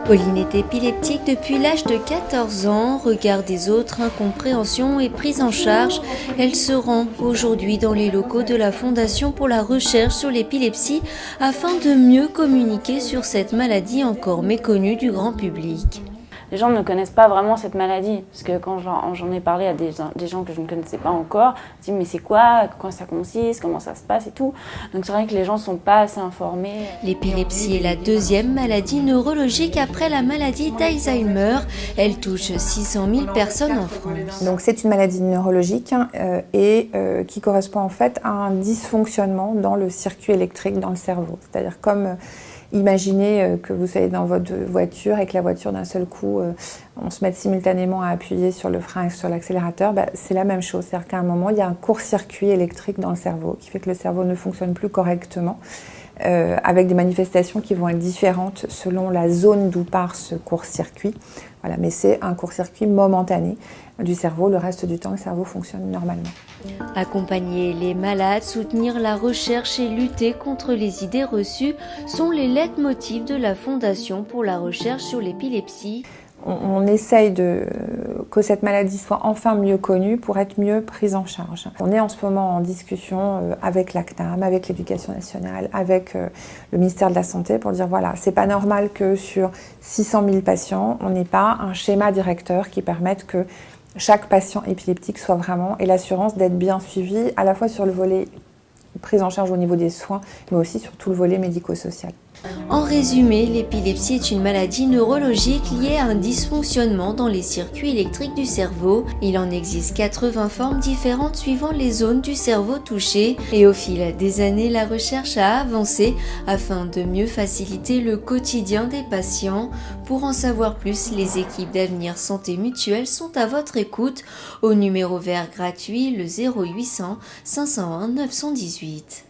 Pauline est épileptique depuis l'âge de 14 ans. Regard des autres, incompréhension et prise en charge. Elle se rend aujourd'hui dans les locaux de la Fondation pour la recherche sur l'épilepsie afin de mieux communiquer sur cette maladie encore méconnue du grand public. Les gens ne connaissent pas vraiment cette maladie, parce que quand j'en ai parlé à des gens que je ne connaissais pas encore, ils disent mais c'est quoi ça consiste, comment ça se passe et tout. Donc c'est vrai que les gens ne sont pas assez informés. L'épilepsie est la deuxième maladie neurologique après la maladie d'Alzheimer. Elle touche 600 000 personnes en France. Donc c'est une maladie neurologique qui correspond en fait à un dysfonctionnement dans le circuit électrique dans le cerveau. C'est-à-dire comme imaginez que vous soyez dans votre voiture et que la voiture d'un seul coup, on se met simultanément à appuyer sur le frein et sur l'accélérateur, c'est la même chose. C'est-à-dire qu'à un moment, il y a un court-circuit électrique dans le cerveau qui fait que le cerveau ne fonctionne plus correctement, avec des manifestations qui vont être différentes selon la zone d'où part ce court-circuit. Voilà, mais c'est un court-circuit momentané du cerveau. Le reste du temps, le cerveau fonctionne normalement. Accompagner les malades, soutenir la recherche et lutter contre les idées reçues sont les leitmotifs de la Fondation pour la recherche sur l'épilepsie. On essaye que cette maladie soit enfin mieux connue pour être mieux prise en charge. On est en ce moment en discussion avec la CNAM, avec l'Éducation nationale, avec le ministère de la Santé pour dire voilà, c'est pas normal que sur 600 000 patients, on n'ait pas un schéma directeur qui permette que chaque patient épileptique soit vraiment, et l'assurance d'être bien suivi à la fois sur le volet prise en charge au niveau des soins, mais aussi sur tout le volet médico-social. En résumé, l'épilepsie est une maladie neurologique liée à un dysfonctionnement dans les circuits électriques du cerveau. Il en existe 80 formes différentes suivant les zones du cerveau touchées. Et au fil des années, la recherche a avancé afin de mieux faciliter le quotidien des patients. Pour en savoir plus, les équipes d'Avenir Santé Mutuelle sont à votre écoute au numéro vert gratuit le 0800 501 918.